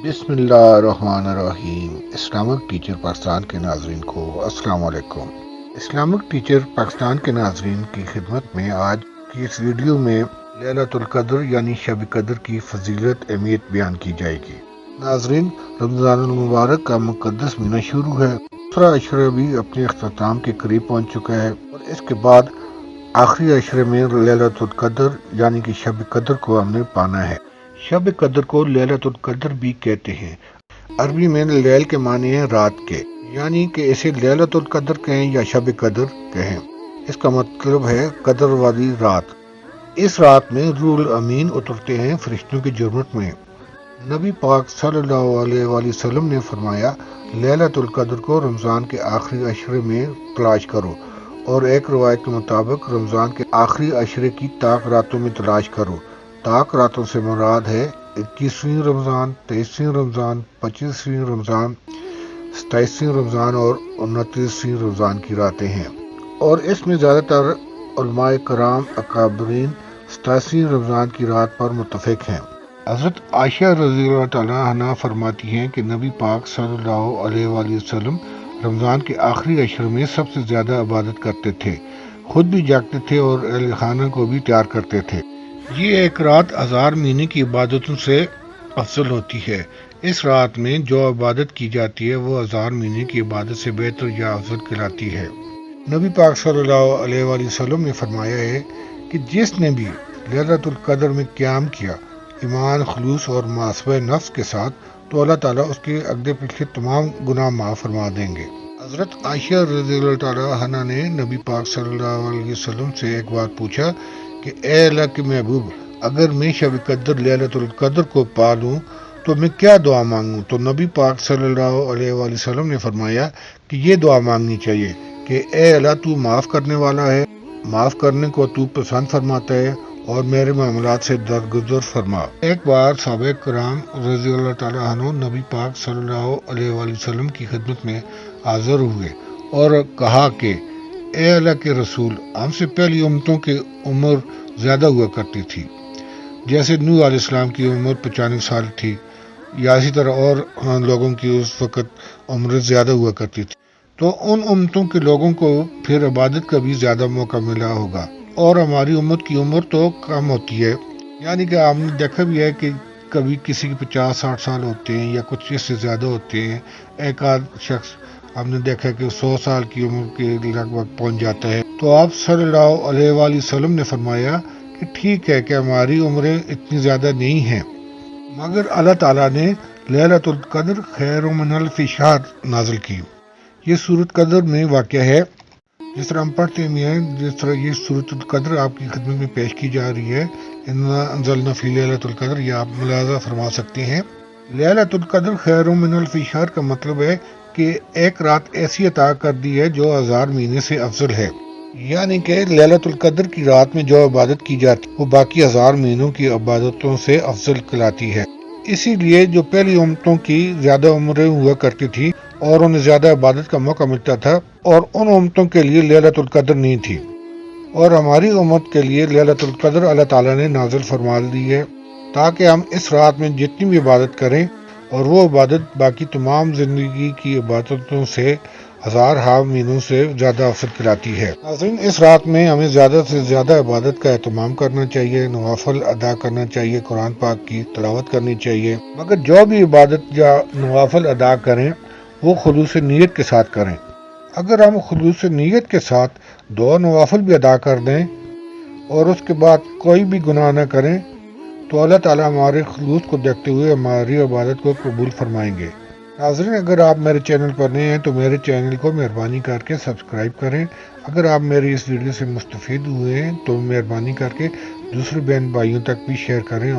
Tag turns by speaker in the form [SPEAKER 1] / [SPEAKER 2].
[SPEAKER 1] بسم اللہ الرحمن الرحیم۔ اسلامک ٹیچر پاکستان کے ناظرین کو السلام علیکم۔ اسلامک ٹیچر پاکستان کے ناظرین کی خدمت میں آج کی اس ویڈیو میں لیلۃ القدر یعنی شب قدر کی فضیلت اہمیت بیان کی جائے گی۔ ناظرین، رمضان المبارک کا مقدس مہینہ شروع ہے۔ دوسرا عشرہ بھی اپنے اختتام کے قریب پہنچ چکا ہے اور اس کے بعد آخری عشرے میں لیلۃ القدر یعنی کہ شب قدر کو ہم نے پانا ہے۔ شب قدر کو لیلۃ القدر بھی کہتے ہیں۔ عربی میں لیل کے معنی ہے رات کے، یعنی کہ اسے لیلۃ القدر کہیں یا شب قدر کہیں۔ اس کا مطلب ہے قدر والی رات۔ اس رات میں روح الامین اترتے ہیں فرشتوں کی جرمٹ میں۔ نبی پاک صلی اللہ علیہ وآلہ وسلم نے فرمایا، لیلۃ القدر کو رمضان کے آخری عشرے میں تلاش کرو، اور ایک روایت کے مطابق رمضان کے آخری عشرے کی طاق راتوں میں تلاش کرو۔ طاق راتوں سے مراد ہے 21ویں رمضان، 23ویں رمضان، 25ویں رمضان، 27ویں رمضان اور 29ویں رمضان کی راتیں ہیں، اور اس میں زیادہ تر علماء کرام اکابرین 27ویں رمضان کی رات پر متفق ہیں۔ حضرت عائشہ رضی اللہ تعالیٰ عنہا فرماتی ہیں کہ نبی پاک صلی اللہ علیہ وآلہ وسلم رمضان کے آخری عشر میں سب سے زیادہ عبادت کرتے تھے، خود بھی جاگتے تھے اور اہل خانہ کو بھی تیار کرتے تھے۔ یہ ایک رات 1000 مہینے کی عبادتوں سے افضل ہوتی ہے۔ اس رات میں جو عبادت کی جاتی ہے وہ 1000 مہینے کی عبادت سے بہتر یا افضل کہلاتی ہے۔ نبی پاک صلی اللہ علیہ وآلہ وسلم نے فرمایا ہے کہ جس نے بھی لیلۃ القدر میں قیام کیا ایمان، خلوص اور محاسبہ نفس کے ساتھ، تو اللہ تعالیٰ اس کے اگلے پچھلے تمام گناہ معاف فرما دیں گے۔ حضرت عائشہ رضی اللہ تعالیٰ عنہا نے نبی پاک صلی اللہ علیہ وسلم سے ایک بات پوچھا کہ اے اللہ کے محبوب، اگر میں شب قدر لیلۃ القدر کو پا لوں تو میں کیا دعا مانگوں؟ تو نبی پاک صلی اللہ علیہ وآلہ وسلم نے فرمایا کہ یہ دعا مانگنی چاہیے کہ اے اللہ، تو معاف کرنے والا ہے، معاف کرنے کو تو پسند فرماتا ہے، اور میرے معاملات سے درگزر فرما۔ ایک بار صحابہ کرام رضی اللہ تعالیٰ عنہ نبی پاک صلی اللہ علیہ وآلہ وسلم کی خدمت میں حاضر ہوئے اور کہا کہ اے اللہ کے رسول، ہم سے پہلی امتوں کی عمر زیادہ ہوا کرتی تھی، جیسے نوح علیہ السلام کی عمر 95 سال تھی، یا اسی طرح اور لوگوں کی اس وقت عمر زیادہ ہوا کرتی تھی، تو ان امتوں کے لوگوں کو پھر عبادت کا بھی زیادہ موقع ملا ہوگا، اور ہماری امت کی عمر تو کم ہوتی ہے۔ یعنی کہ آپ نے دیکھا بھی ہے کہ کبھی کسی کی 50-60 سال ہوتے ہیں یا کچھ اس سے زیادہ ہوتے ہیں، ایک آدھ شخص ہم نے دیکھا کہ 100 سال کی عمر کے لگ بھگ پہنچ جاتا ہے۔ تو آپ صلی اللہ علیہ وآلہ وسلم نے فرمایا کہ ٹھیک ہے کہ ہماری عمریں اتنی زیادہ نہیں ہیں، مگر اللہ تعالیٰ نے لیلۃ القدر خیر من الف شہر نازل کی۔ یہ سورۃ قدر میں واقع ہے، جس طرح ہم پڑھتے ہیں، جس طرح یہ سورۃ القدر آپ کی خدمت میں پیش کی جا رہی ہے، انا انزلنا فی لیلۃ القدر، یہ آپ ملاحظہ فرما سکتے ہیں۔ لیلۃ القدر خیر من الف شہر کا مطلب ہے کہ ایک رات ایسی عطا کر دی ہے جو 1000 مہینے سے افضل ہے، یعنی کہ لیلۃ القدر کی رات میں جو عبادت کی جاتی وہ باقی 1000 مہینوں کی عبادتوں سے افضل کہلاتی ہے۔ اسی لیے جو پہلی امتوں کی زیادہ عمریں ہوا کرتی تھی اور انہیں زیادہ عبادت کا موقع ملتا تھا، اور ان امتوں کے لیے لیلۃ القدر نہیں تھی، اور ہماری امت کے لیے لیلۃ القدر اللہ تعالیٰ نے نازل فرما دی ہے، تاکہ ہم اس رات میں جتنی بھی عبادت کریں، اور وہ عبادت باقی تمام زندگی کی عبادتوں سے 1000 مہینوں سے زیادہ افضل کہلاتی ہے۔ ناظرین، اس رات میں ہمیں زیادہ سے زیادہ عبادت کا اہتمام کرنا چاہیے، نوافل ادا کرنا چاہیے، قرآن پاک کی تلاوت کرنی چاہیے، مگر جو بھی عبادت یا نوافل ادا کریں وہ خلوص نیت کے ساتھ کریں۔ اگر ہم خلوص نیت کے ساتھ 2 نوافل بھی ادا کر دیں اور اس کے بعد کوئی بھی گناہ نہ کریں، تو اللہ تعالیٰ ہمارے خلوص کو دیکھتے ہوئے ہماری عبادت کو قبول فرمائیں گے۔ ناظرین، اگر آپ میرے چینل پر نئے ہیں تو میرے چینل کو مہربانی کر کے سبسکرائب کریں۔ اگر آپ میری اس ویڈیو سے مستفید ہوئے ہیں تو مہربانی کر کے دوسرے بہن بھائیوں تک بھی شیئر کریں۔